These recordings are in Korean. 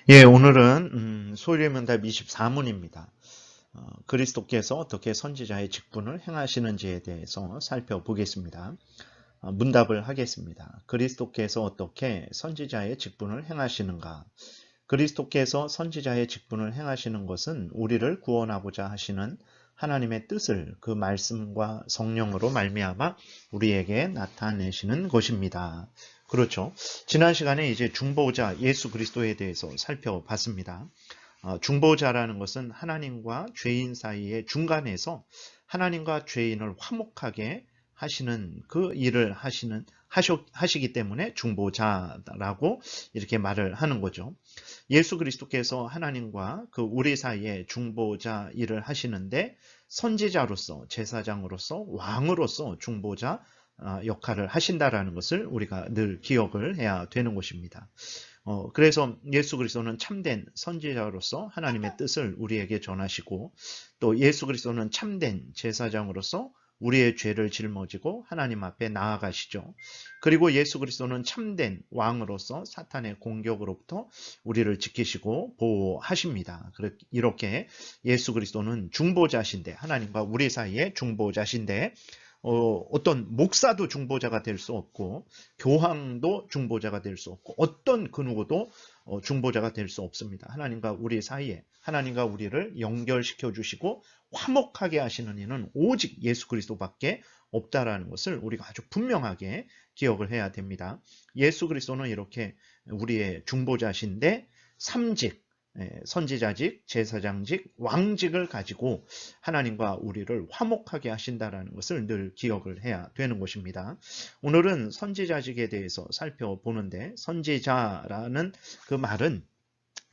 예, 오늘은 소리문답 24문입니다. 그리스도께서 어떻게 선지자의 직분을 행하시는지에 대해서 살펴보겠습니다. 문답을 하겠습니다. 그리스도께서 어떻게 선지자의 직분을 행하시는가? 그리스도께서 선지자의 직분을 행하시는 것은 우리를 구원하고자 하시는 하나님의 뜻을 그 말씀과 성령으로 말미암아 우리에게 나타내시는 것입니다. 그렇죠. 지난 시간에 이제 중보자 예수 그리스도에 대해서 살펴봤습니다. 중보자라는 것은 하나님과 죄인 사이의 중간에서 하나님과 죄인을 화목하게 하시는 그 일을 하시기 때문에 중보자라고 이렇게 말을 하는 거죠. 예수 그리스도께서 하나님과 그 우리 사이에 중보자 일을 하시는데 선지자로서, 제사장으로서, 왕으로서 중보자 역할을 하신다라는 것을 우리가 늘 기억을 해야 되는 것입니다. 그래서 예수 그리스도는 참된 선지자로서 하나님의 뜻을 우리에게 전하시고, 또 예수 그리스도는 참된 제사장으로서 우리의 죄를 짊어지고 하나님 앞에 나아가시죠. 그리고 예수 그리스도는 참된 왕으로서 사탄의 공격으로부터 우리를 지키시고 보호하십니다. 이렇게 예수 그리스도는 중보자신데, 하나님과 우리 사이의 중보자신데, 어떤 목사도 중보자가 될 수 없고 교황도 중보자가 될 수 없고 어떤 그 누구도 중보자가 될 수 없습니다. 하나님과 우리 사이에 하나님과 우리를 연결시켜 주시고 화목하게 하시는 이는 오직 예수 그리스도밖에 없다라는 것을 우리가 아주 분명하게 기억을 해야 됩니다. 예수 그리스도는 이렇게 우리의 중보자신데 삼직, 선지자직, 제사장직, 왕직을 가지고 하나님과 우리를 화목하게 하신다라는 것을 늘 기억을 해야 되는 것입니다. 오늘은 선지자직에 대해서 살펴보는데, 선지자라는 그 말은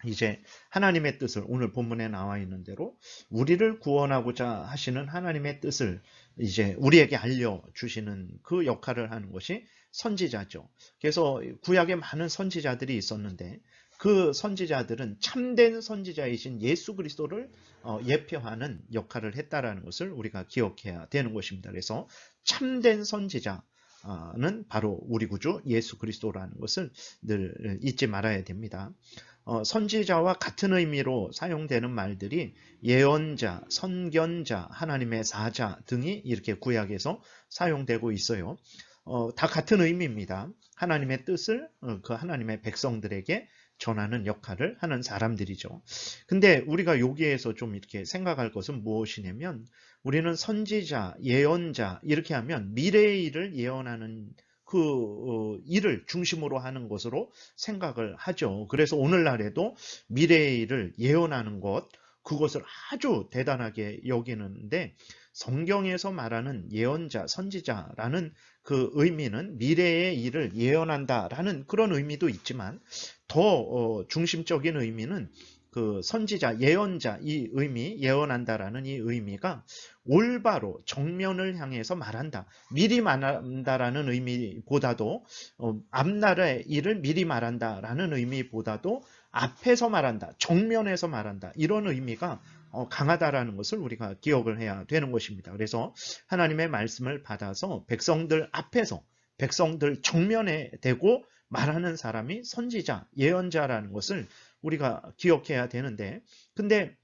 이제 하나님의 뜻을, 오늘 본문에 나와 있는 대로 우리를 구원하고자 하시는 하나님의 뜻을 이제 우리에게 알려주시는 그 역할을 하는 것이 선지자죠. 그래서 구약에 많은 선지자들이 있었는데 그 선지자들은 참된 선지자이신 예수 그리스도를 예표하는 역할을 했다라는 것을 우리가 기억해야 되는 것입니다. 그래서 참된 선지자는 바로 우리 구주 예수 그리스도라는 것을 늘 잊지 말아야 됩니다. 선지자와 같은 의미로 사용되는 말들이 예언자, 선견자, 하나님의 사자 등이 이렇게 구약에서 사용되고 있어요. 다 같은 의미입니다. 하나님의 뜻을 그 하나님의 백성들에게 전하는 역할을 하는 사람들이죠. 근데 우리가 여기에서 좀 이렇게 생각할 것은 무엇이냐면, 우리는 선지자, 예언자 이렇게 하면 미래의 일을 예언하는 그 일을 중심으로 하는 것으로 생각을 하죠. 그래서 오늘날에도 미래의 일을 예언하는 것, 그것을 아주 대단하게 여기는데, 성경에서 말하는 예언자, 선지자라는 그 의미는 미래의 일을 예언한다라는 그런 의미도 있지만, 더 중심적인 의미는 그 선지자, 예언자 이 의미, 예언한다라는 이 의미가 올바로 정면을 향해서 말한다, 미리 말한다라는 의미보다도 앞날의 일을 미리 말한다라는 의미보다도 앞에서 말한다, 정면에서 말한다, 이런 의미가 강하다라는 것을 우리가 기억을 해야 되는 것입니다. 그래서 하나님의 말씀을 받아서 백성들 앞에서, 백성들 정면에 대고 말하는 사람이 선지자, 예언자라는 것을 우리가 기억해야 되는데, 근데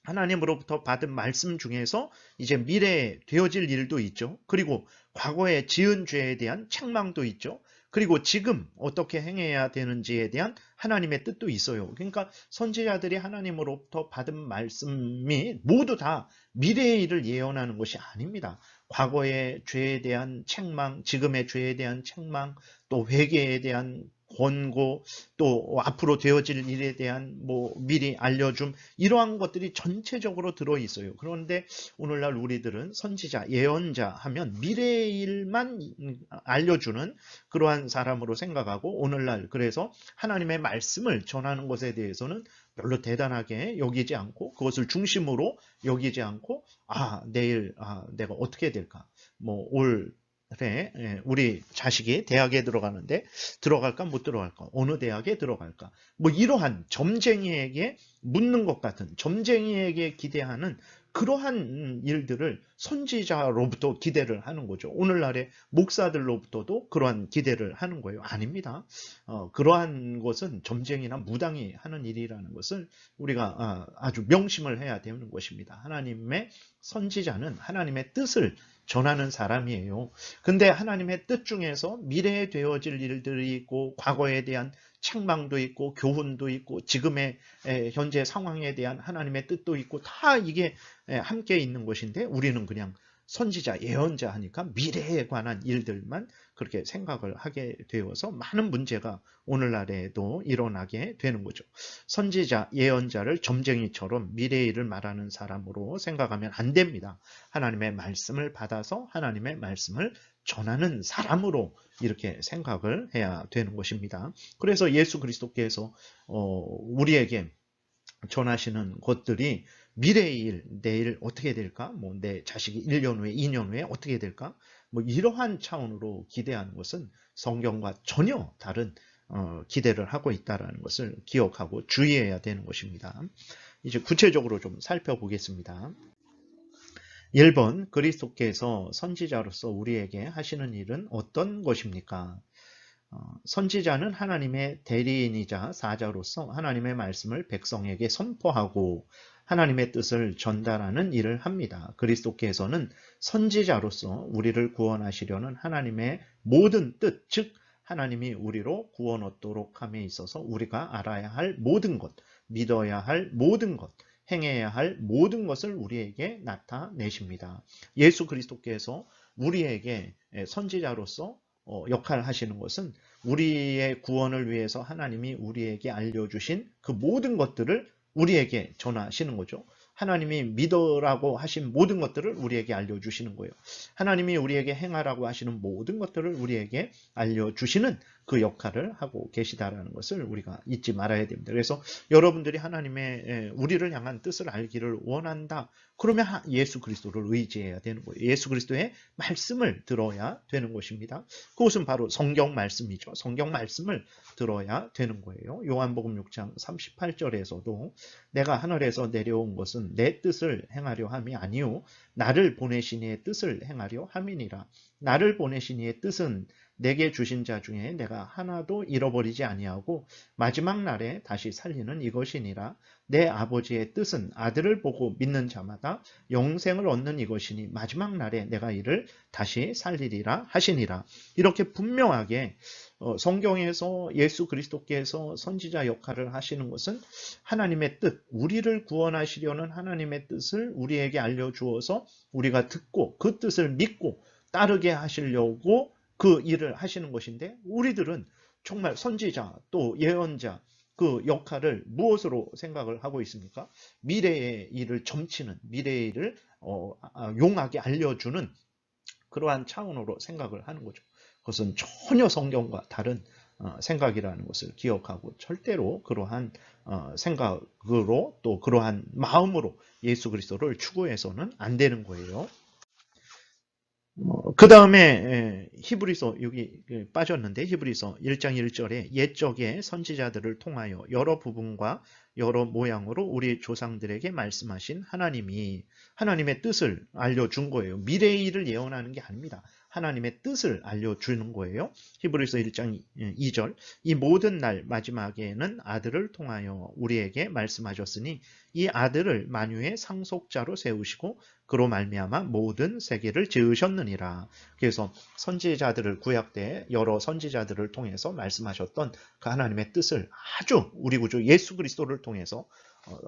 하나님으로부터 받은 말씀 중에서 이제 미래에 되어질 일도 있죠. 그리고 과거에 지은 죄에 대한 책망도 있죠. 그리고 지금 어떻게 행해야 되는지에 대한 하나님의 뜻도 있어요. 그러니까 선지자들이 하나님으로부터 받은 말씀이 모두 다 미래의 일을 예언하는 것이 아닙니다. 과거의 죄에 대한 책망, 지금의 죄에 대한 책망, 또 회개에 대한 권고, 또 앞으로 되어질 일에 대한 미리 알려줌, 이러한 것들이 전체적으로 들어 있어요. 그런데 오늘날 우리들은 선지자, 예언자 하면 미래의 일만 알려주는 그러한 사람으로 생각하고, 오늘날 그래서 하나님의 말씀을 전하는 것에 대해서는 별로 대단하게 여기지 않고, 그것을 중심으로 여기지 않고, 내일 내가 어떻게 될까, 올 그래, 우리 자식이 대학에 들어가는데 들어갈까 못 들어갈까, 어느 대학에 들어갈까, 이러한 점쟁이에게 묻는 것 같은, 점쟁이에게 기대하는 그러한 일들을 선지자로부터 기대를 하는 거죠. 오늘날의 목사들로부터도 그러한 기대를 하는 거예요. 아닙니다. 그러한 것은 점쟁이나 무당이 하는 일이라는 것을 우리가 아주 명심을 해야 되는 것입니다. 하나님의 선지자는 하나님의 뜻을 전하는 사람이에요. 근데 하나님의 뜻 중에서 미래에 되어질 일들이 있고 과거에 대한 책망도 있고 교훈도 있고 지금의 현재 상황에 대한 하나님의 뜻도 있고 다 이게 함께 있는 것인데 우리는 그냥 선지자, 예언자 하니까 미래에 관한 일들만 그렇게 생각을 하게 되어서 많은 문제가 오늘날에도 일어나게 되는 거죠. 선지자, 예언자를 점쟁이처럼 미래의 일을 말하는 사람으로 생각하면 안 됩니다. 하나님의 말씀을 받아서 하나님의 말씀을 전하는 사람으로 이렇게 생각을 해야 되는 것입니다. 그래서 예수 그리스도께서 우리에게 전하시는 것들이 미래의 일, 내일 어떻게 될까? 뭐 내 자식이 1년 후에, 2년 후에 어떻게 될까? 뭐 이러한 차원으로 기대하는 것은 성경과 전혀 다른 기대를 하고 있다는 것을 기억하고 주의해야 되는 것입니다. 이제 구체적으로 좀 살펴보겠습니다. 1번, 그리스도께서 선지자로서 우리에게 하시는 일은 어떤 것입니까? 선지자는 하나님의 대리인이자 사자로서 하나님의 말씀을 백성에게 선포하고 하나님의 뜻을 전달하는 일을 합니다. 그리스도께서는 선지자로서 우리를 구원하시려는 하나님의 모든 뜻, 즉 하나님이 우리로 구원 얻도록 함에 있어서 우리가 알아야 할 모든 것, 믿어야 할 모든 것, 행해야 할 모든 것을 우리에게 나타내십니다. 예수 그리스도께서 우리에게 선지자로서 역할을 하시는 것은 우리의 구원을 위해서 하나님이 우리에게 알려주신 그 모든 것들을 우리에게 전하시는 거죠. 하나님이 믿으라고 하신 모든 것들을 우리에게 알려주시는 거예요. 하나님이 우리에게 행하라고 하시는 모든 것들을 우리에게 알려주시는 그 역할을 하고 계시다라는 것을 우리가 잊지 말아야 됩니다. 그래서 여러분들이 하나님의 우리를 향한 뜻을 알기를 원한다. 그러면 예수 그리스도를 의지해야 되는 거예요. 예수 그리스도의 말씀을 들어야 되는 것입니다. 그것은 바로 성경 말씀이죠. 성경 말씀을 들어야 되는 거예요. 요한복음 6장 38절에서도 내가 하늘에서 내려온 것은 내 뜻을 행하려 함이 아니요 나를 보내신 이의 뜻을 행하려 함이니라. 나를 보내신 이의 뜻은 내게 주신 자 중에 내가 하나도 잃어버리지 아니하고 마지막 날에 다시 살리는 이것이니라. 내 아버지의 뜻은 아들을 보고 믿는 자마다 영생을 얻는 이것이니 마지막 날에 내가 이를 다시 살리리라 하시니라. 이렇게 분명하게 성경에서 예수 그리스도께서 선지자 역할을 하시는 것은 하나님의 뜻, 우리를 구원하시려는 하나님의 뜻을 우리에게 알려주어서 우리가 듣고 그 뜻을 믿고 따르게 하시려고 그 일을 하시는 것인데 우리들은 정말 선지자 또 예언자 그 역할을 무엇으로 생각을 하고 있습니까? 미래의 일을 점치는, 미래의 일을 용하게 알려주는 그러한 차원으로 생각을 하는 거죠. 그것은 전혀 성경과 다른 생각이라는 것을 기억하고 절대로 그러한 생각으로 또 그러한 마음으로 예수 그리스도를 추구해서는 안 되는 거예요. 그 다음에 히브리서 여기 빠졌는데 히브리서 1장 1절에 옛적의 선지자들을 통하여 여러 부분과 여러 모양으로 우리 조상들에게 말씀하신 하나님이 하나님의 뜻을 알려준 거예요. 미래의 일을 예언하는 게 아닙니다. 하나님의 뜻을 알려주는 거예요. 히브리서 1장 2절 이 모든 날 마지막에는 아들을 통하여 우리에게 말씀하셨으니 이 아들을 만유의 상속자로 세우시고 그로 말미암아 모든 세계를 지으셨느니라. 그래서 선지자들을 구약 때 여러 선지자들을 통해서 말씀하셨던 그 하나님의 뜻을 아주 우리 구주 예수 그리스도를 통해서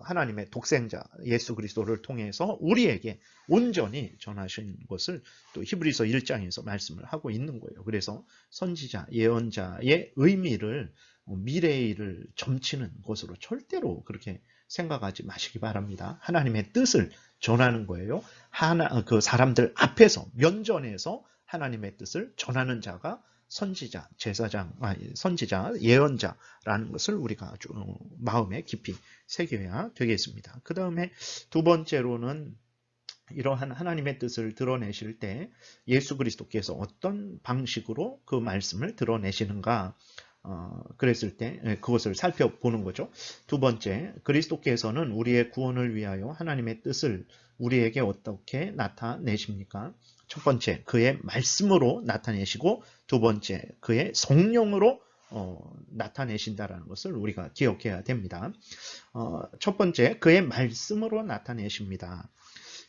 하나님의 독생자 예수 그리스도를 통해서 우리에게 온전히 전하신 것을 또 히브리서 1장에서 말씀을 하고 있는 거예요. 그래서 선지자, 예언자의 의미를 미래의 일을 점치는 것으로 절대로 그렇게 생각하지 마시기 바랍니다. 하나님의 뜻을 전하는 거예요. 그 사람들 앞에서 면전에서 하나님의 뜻을 전하는 자가 선지자, 제사장, 선지자, 예언자라는 것을 우리가 아주 마음에 깊이 새겨야 되겠습니다. 그 다음에 두 번째로는 이러한 하나님의 뜻을 드러내실 때 예수 그리스도께서 어떤 방식으로 그 말씀을 드러내시는가 그랬을 때 그것을 살펴보는 거죠. 두 번째, 그리스도께서는 우리의 구원을 위하여 하나님의 뜻을 우리에게 어떻게 나타내십니까? 첫 번째, 그의 말씀으로 나타내시고, 두 번째, 그의 성령으로 나타내신다라는 것을 우리가 기억해야 됩니다. 첫 번째, 그의 말씀으로 나타내십니다.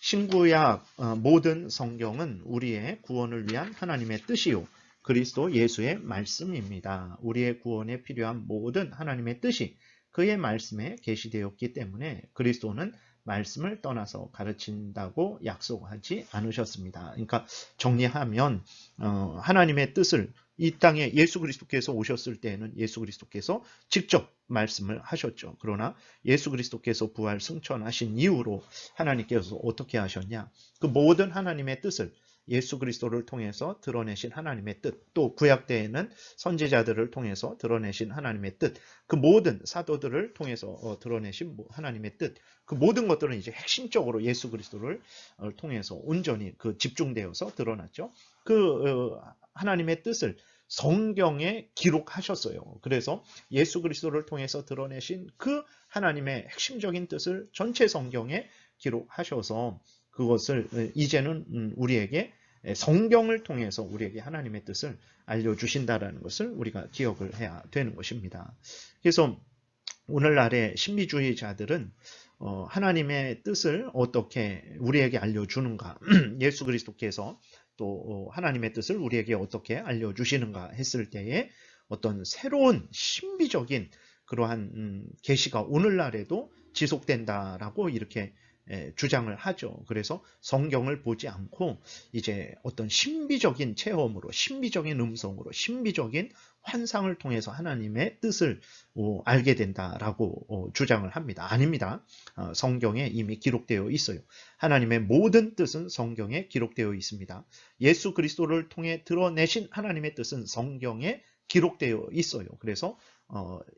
신구약 모든 성경은 우리의 구원을 위한 하나님의 뜻이요, 그리스도 예수의 말씀입니다. 우리의 구원에 필요한 모든 하나님의 뜻이 그의 말씀에 계시되었기 때문에 그리스도는 말씀을 떠나서 가르친다고 약속하지 않으셨습니다. 그러니까 정리하면 하나님의 뜻을 이 땅에 예수 그리스도께서 오셨을 때에는 예수 그리스도께서 직접 말씀을 하셨죠. 그러나 예수 그리스도께서 부활 승천하신 이후로 하나님께서 어떻게 하셨냐? 그 모든 하나님의 뜻을 예수 그리스도를 통해서 드러내신 하나님의 뜻, 또 구약 때에는 선지자들을 통해서 드러내신 하나님의 뜻, 그 모든 사도들을 통해서 드러내신 하나님의 뜻, 그 모든 것들은 이제 핵심적으로 예수 그리스도를 통해서 온전히 그 집중되어서 드러났죠. 그 하나님의 뜻을 성경에 기록하셨어요. 그래서 예수 그리스도를 통해서 드러내신 그 하나님의 핵심적인 뜻을 전체 성경에 기록하셔서 그것을 이제는 우리에게 성경을 통해서 우리에게 하나님의 뜻을 알려주신다라는 것을 우리가 기억을 해야 되는 것입니다. 그래서 오늘날의 신비주의자들은 하나님의 뜻을 어떻게 우리에게 알려주는가, 예수 그리스도께서 또 하나님의 뜻을 우리에게 어떻게 알려주시는가 했을 때에 어떤 새로운 신비적인 그러한 계시가 오늘날에도 지속된다라고 이렇게 주장을 하죠. 그래서 성경을 보지 않고 이제 어떤 신비적인 체험으로, 신비적인 음성으로, 신비적인 환상을 통해서 하나님의 뜻을 알게 된다라고 주장을 합니다. 아닙니다. 성경에 이미 기록되어 있어요. 하나님의 모든 뜻은 성경에 기록되어 있습니다. 예수 그리스도를 통해 드러내신 하나님의 뜻은 성경에 기록되어 있어요. 그래서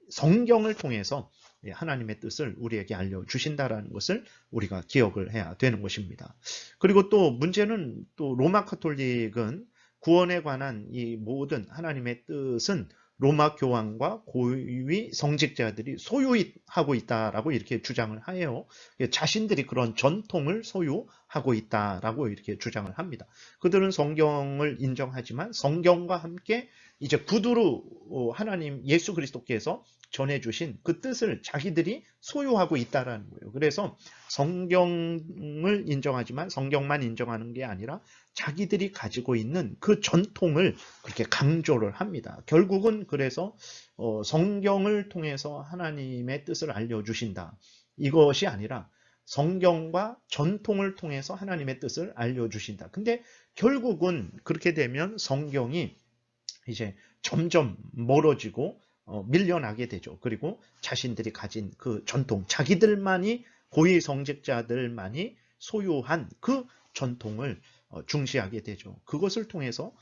성경을 통해서 하나님의 뜻을 우리에게 알려주신다라는 것을 우리가 기억을 해야 되는 것입니다. 그리고 또 문제는 또 로마 카톨릭은 구원에 관한 이 모든 하나님의 뜻은 로마 교황과 고위 성직자들이 소유하고 있다라고 이렇게 주장을 해요. 자신들이 그런 전통을 소유하고 있다라고 이렇게 주장을 합니다. 그들은 성경을 인정하지만 성경과 함께 이제 구두로 하나님 예수 그리스도께서 전해주신 그 뜻을 자기들이 소유하고 있다라는 거예요. 그래서 성경을 인정하지만 성경만 인정하는 게 아니라 자기들이 가지고 있는 그 전통을 그렇게 강조를 합니다. 결국은 그래서 성경을 통해서 하나님의 뜻을 알려주신다. 이것이 아니라 성경과 전통을 통해서 하나님의 뜻을 알려주신다. 근데 결국은 그렇게 되면 성경이 이제 점점 멀어지고 밀려나게 되죠. 그리고 자신들이 가진 그 전통, 자기들만이 고위 성직자들만이 소유한 그 전통을 중시하게 되죠. 그것을 통해서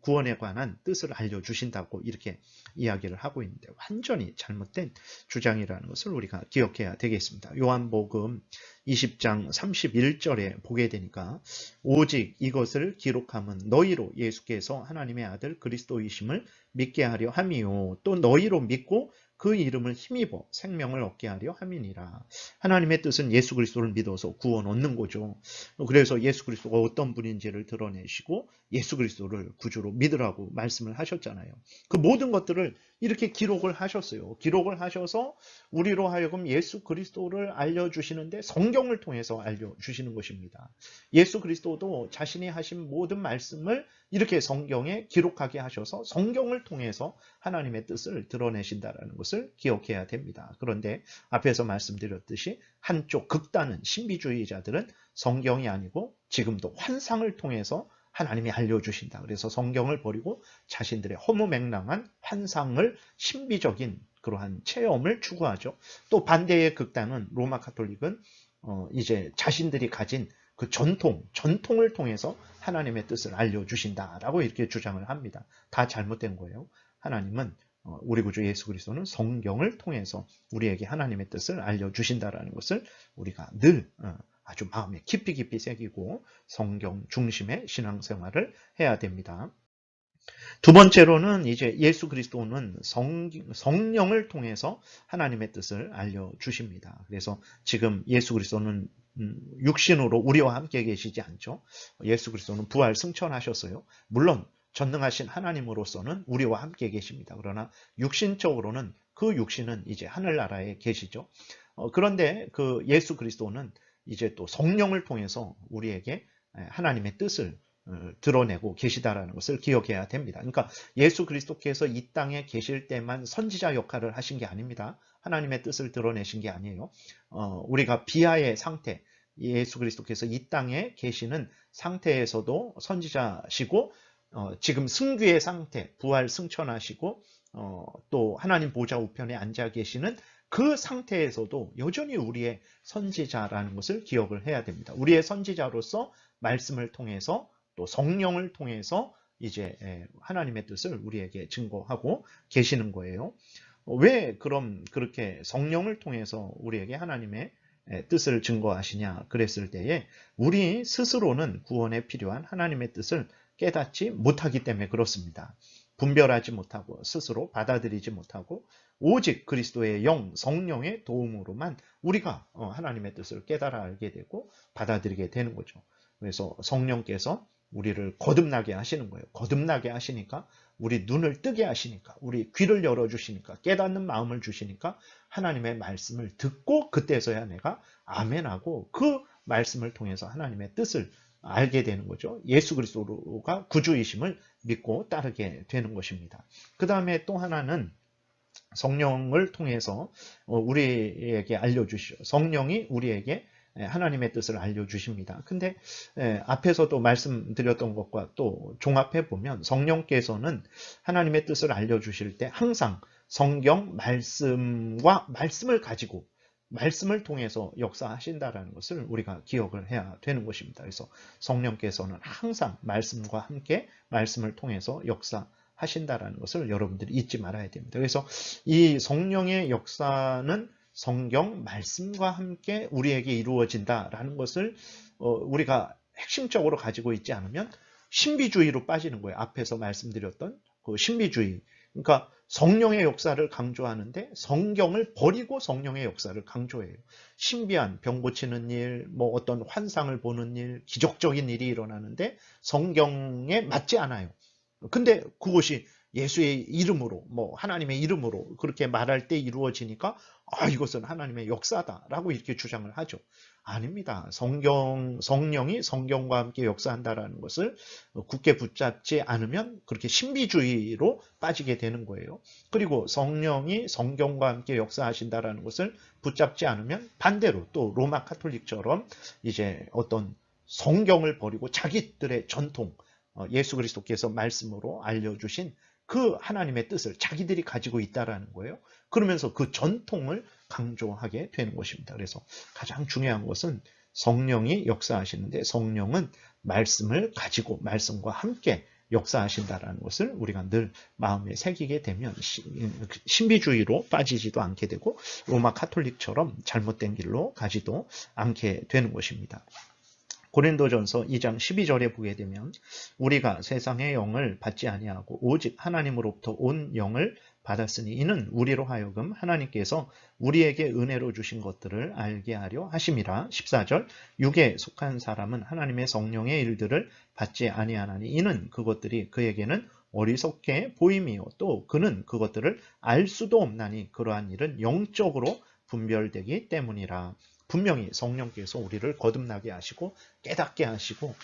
구원에 관한 뜻을 알려주신다고 이렇게 이야기를 하고 있는데 완전히 잘못된 주장이라는 것을 우리가 기억해야 되겠습니다. 요한복음 20장 31절에 보게 되니까 오직 이것을 기록함은 너희로 예수께서 하나님의 아들 그리스도이심을 믿게 하려 함이요 또 너희로 믿고 그 이름을 힘입어 생명을 얻게 하려 함이니라. 하나님의 뜻은 예수 그리스도를 믿어서 구원 얻는 거죠. 그래서 예수 그리스도가 어떤 분인지를 드러내시고 예수 그리스도를 구주로 믿으라고 말씀을 하셨잖아요. 그 모든 것들을 이렇게 기록을 하셨어요. 기록을 하셔서 우리로 하여금 예수 그리스도를 알려주시는데 성경을 통해서 알려주시는 것입니다. 예수 그리스도도 자신이 하신 모든 말씀을 이렇게 성경에 기록하게 하셔서 성경을 통해서 하나님의 뜻을 드러내신다라는 것을 기억해야 됩니다. 그런데 앞에서 말씀드렸듯이 한쪽 극단은 신비주의자들은 성경이 아니고 지금도 환상을 통해서 하나님이 알려주신다. 그래서 성경을 버리고 자신들의 허무맹랑한 환상을 신비적인 그러한 체험을 추구하죠. 또 반대의 극단은 로마 카톨릭은 이제 자신들이 가진 그 전통을 통해서 하나님의 뜻을 알려주신다라고 이렇게 주장을 합니다. 다 잘못된 거예요. 하나님은 우리 구주 예수 그리스도는 성경을 통해서 우리에게 하나님의 뜻을 알려주신다라는 것을 우리가 늘 아주 마음에 깊이 새기고 성경 중심의 신앙생활을 해야 됩니다. 두 번째로는 이제 예수 그리스도는 성령을 통해서 하나님의 뜻을 알려주십니다. 그래서 지금 예수 그리스도는 육신으로 우리와 함께 계시지 않죠. 예수 그리스도는 부활 승천하셨어요. 물론 전능하신 하나님으로서는 우리와 함께 계십니다. 그러나 육신적으로는 그 육신은 이제 하늘나라에 계시죠. 그런데 그 예수 그리스도는 이제 또 성령을 통해서 우리에게 하나님의 뜻을 드러내고 계시다라는 것을 기억해야 됩니다. 그러니까 예수 그리스도께서 이 땅에 계실 때만 선지자 역할을 하신 게 아닙니다. 하나님의 뜻을 드러내신 게 아니에요. 우리가 비하의 상태, 예수 그리스도께서 이 땅에 계시는 상태에서도 선지자시고 지금 승귀의 상태, 부활 승천하시고 또 하나님 보좌 우편에 앉아 계시는 그 상태에서도 여전히 우리의 선지자라는 것을 기억을 해야 됩니다. 우리의 선지자로서 말씀을 통해서 또 성령을 통해서 이제 하나님의 뜻을 우리에게 증거하고 계시는 거예요. 왜 그럼 그렇게 성령을 통해서 우리에게 하나님의 뜻을 증거하시냐 그랬을 때에 우리 스스로는 구원에 필요한 하나님의 뜻을 깨닫지 못하기 때문에 그렇습니다. 분별하지 못하고 스스로 받아들이지 못하고 오직 그리스도의 영, 성령의 도움으로만 우리가 하나님의 뜻을 깨달아 알게 되고 받아들이게 되는 거죠. 그래서 성령께서 우리를 거듭나게 하시는 거예요. 거듭나게 하시니까 우리 눈을 뜨게 하시니까 우리 귀를 열어주시니까 깨닫는 마음을 주시니까 하나님의 말씀을 듣고 그때서야 내가 아멘하고 그 말씀을 통해서 하나님의 뜻을 알게 되는 거죠. 예수 그리스도가 구주이심을 믿고 따르게 되는 것입니다. 그 다음에 또 하나는 성령을 통해서 우리에게 알려주시죠. 성령이 우리에게 하나님의 뜻을 알려주십니다. 근데 앞에서도 말씀드렸던 것과 또 종합해 보면 성령께서는 하나님의 뜻을 알려주실 때 항상 성경 말씀과 말씀을 가지고 말씀을 통해서 역사하신다라는 것을 우리가 기억을 해야 되는 것입니다. 그래서 성령께서는 항상 말씀과 함께 말씀을 통해서 역사하신다라는 것을 여러분들이 잊지 말아야 됩니다. 그래서 이 성령의 역사는 성경 말씀과 함께 우리에게 이루어진다라는 것을 우리가 핵심적으로 가지고 있지 않으면 신비주의로 빠지는 거예요. 앞에서 말씀드렸던 그 신비주의. 그러니까 성령의 역사를 강조하는데 성경을 버리고 성령의 역사를 강조해요. 신비한 병 고치는 일, 뭐 어떤 환상을 보는 일, 기적적인 일이 일어나는데 성경에 맞지 않아요. 근데 그것이 예수의 이름으로, 뭐 하나님의 이름으로 그렇게 말할 때 이루어지니까 이것은 하나님의 역사다라고 이렇게 주장을 하죠. 아닙니다. 성령이 성경과 함께 역사한다라는 것을 굳게 붙잡지 않으면 그렇게 신비주의로 빠지게 되는 거예요. 그리고 성령이 성경과 함께 역사하신다라는 것을 붙잡지 않으면 반대로 또 로마 카톨릭처럼 이제 어떤 성경을 버리고 자기들의 전통, 예수 그리스도께서 말씀으로 알려주신 그 하나님의 뜻을 자기들이 가지고 있다라는 거예요. 그러면서 그 전통을 강조하게 되는 것입니다. 그래서 가장 중요한 것은 성령이 역사하시는데 성령은 말씀을 가지고 말씀과 함께 역사하신다라는 것을 우리가 늘 마음에 새기게 되면 신비주의로 빠지지도 않게 되고 로마 카톨릭처럼 잘못된 길로 가지도 않게 되는 것입니다. 고린도전서 2장 12절에 보게 되면 우리가 세상의 영을 받지 아니하고 오직 하나님으로부터 온 영을 받았으니 이는 우리로 하여금 하나님께서 우리에게 은혜로 주신 것들을 알게 하려 하심이라. 14절 육에 속한 사람은 하나님의 성령의 일들을 받지 아니하나니 이는 그것들이 그에게는 어리석게 보임이요 또 그는 그것들을 알 수도 없나니 그러한 일은 영적으로 분별되기 때문이라. 분명히 성령께서 우리를 거듭나게 하시고 깨닫게 하시고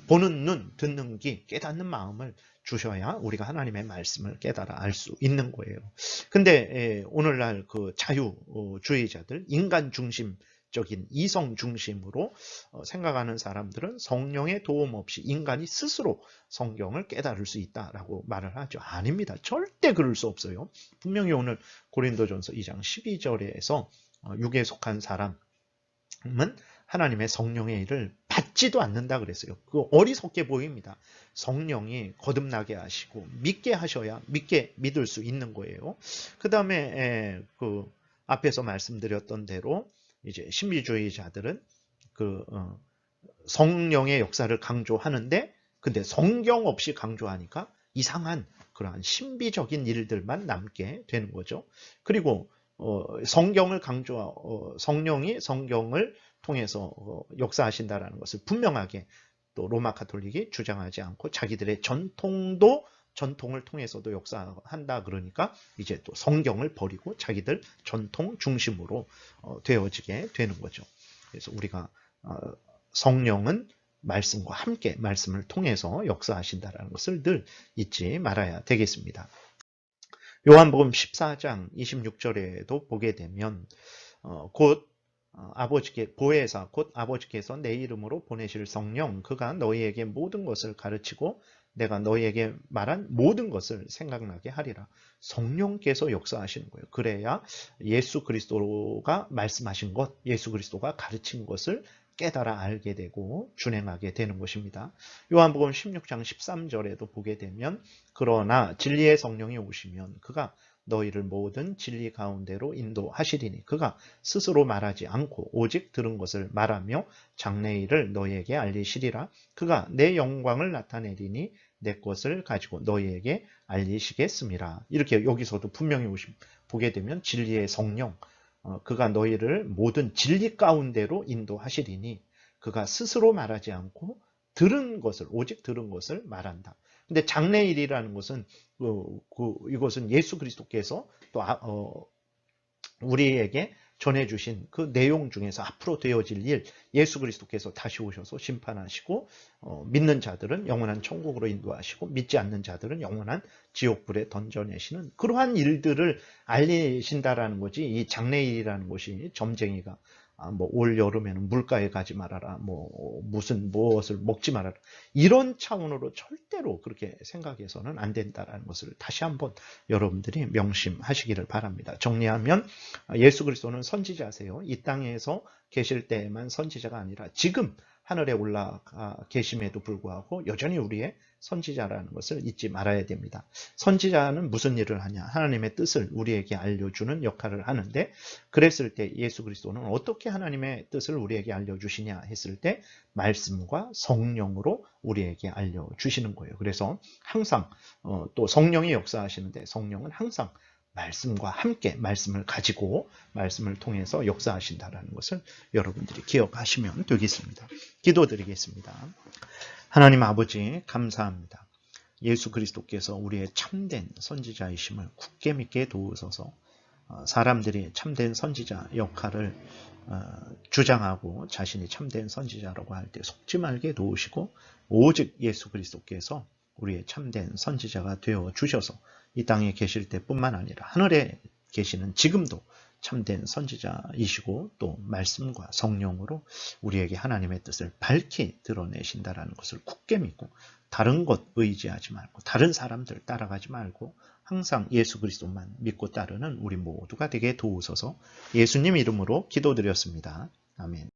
보는 눈, 듣는 귀, 깨닫는 마음을 주셔야 우리가 하나님의 말씀을 깨달아 알 수 있는 거예요. 근데 오늘날 그 자유주의자들, 인간 중심적인 이성 중심으로 생각하는 사람들은 성령의 도움 없이 인간이 스스로 성경을 깨달을 수 있다라고 말을 하죠. 아닙니다. 절대 그럴 수 없어요. 분명히 오늘 고린도전서 2장 12절에서 육에 속한 사람 은 하나님의 성령의 일을 받지도 않는다 그랬어요. 그 어리석게 보입니다. 성령이 거듭나게 하시고 믿게 하셔야 믿을 수 있는 거예요. 그 다음에 그 앞에서 말씀드렸던 대로 이제 신비주의자들은 그 성령의 역사를 강조하는데 근데 성경 없이 강조하니까 이상한 그러한 신비적인 일들만 남게 되는 거죠. 그리고 성경을 성령이 성경을 통해서 역사하신다라는 것을 분명하게 또 로마 가톨릭이 주장하지 않고 자기들의 전통을 통해서도 역사한다 그러니까 이제 또 성경을 버리고 자기들 전통 중심으로 되어지게 되는 거죠. 그래서 우리가 성령은 말씀과 함께 말씀을 통해서 역사하신다는 것을 늘 잊지 말아야 되겠습니다. 요한복음 14장 26절에도 보게 되면 곧 보혜사 곧 아버지께서 내 이름으로 보내실 성령 그가 너희에게 모든 것을 가르치고 내가 너희에게 말한 모든 것을 생각나게 하리라. 성령께서 역사하시는 거예요. 그래야 예수 그리스도가 말씀하신 것, 예수 그리스도가 가르친 것을 깨달아 알게 되고 준행하게 되는 것입니다. 요한복음 16장 13절에도 보게 되면 그러나 진리의 성령이 오시면 그가 너희를 모든 진리 가운데로 인도하시리니 그가 스스로 말하지 않고 오직 들은 것을 말하며 장래일을 너희에게 알리시리라. 그가 내 영광을 나타내리니 내 것을 가지고 너희에게 알리시겠습니다. 이렇게 여기서도 분명히 보게 되면 진리의 성령 그가 너희를 모든 진리 가운데로 인도하시리니 그가 스스로 말하지 않고 오직 들은 것을 말한다. 근데 장래일이라는 것은 이것은 예수 그리스도께서 또 우리에게 전해주신 그 내용 중에서 앞으로 되어질 일, 예수 그리스도께서 다시 오셔서 심판하시고 믿는 자들은 영원한 천국으로 인도하시고 믿지 않는 자들은 영원한 지옥불에 던져내시는 그러한 일들을 알리신다라는 거지. 이 장래일이라는 것이 점쟁이가 올 여름에는 물가에 가지 말아라, 무엇을 먹지 말아라, 이런 차원으로 절대로 그렇게 생각해서는 안 된다라는 것을 다시 한번 여러분들이 명심하시기를 바랍니다. 정리하면 예수 그리스도는 선지자세요. 이 땅에서 계실 때에만 선지자가 아니라 지금 하늘에 올라가 계심에도 불구하고 여전히 우리의 선지자라는 것을 잊지 말아야 됩니다. 선지자는 무슨 일을 하냐? 하나님의 뜻을 우리에게 알려주는 역할을 하는데, 그랬을 때 예수 그리스도는 어떻게 하나님의 뜻을 우리에게 알려주시냐 했을 때 말씀과 성령으로 우리에게 알려주시는 거예요. 그래서 항상 또 성령이 역사하시는데 성령은 항상 말씀과 함께 말씀을 가지고 말씀을 통해서 역사하신다는 것을 여러분들이 기억하시면 되겠습니다. 기도드리겠습니다. 하나님 아버지 감사합니다. 예수 그리스도께서 우리의 참된 선지자이심을 굳게 믿게 도우소서. 사람들이 참된 선지자 역할을 주장하고 자신이 참된 선지자라고 할 때 속지 말게 도우시고 오직 예수 그리스도께서 우리의 참된 선지자가 되어 주셔서 이 땅에 계실 때뿐만 아니라 하늘에 계시는 지금도 참된 선지자이시고 또 말씀과 성령으로 우리에게 하나님의 뜻을 밝히 드러내신다라는 것을 굳게 믿고 다른 것 의지하지 말고 다른 사람들 따라가지 말고 항상 예수 그리스도만 믿고 따르는 우리 모두가 되게 도우소서. 예수님 이름으로 기도드렸습니다. 아멘.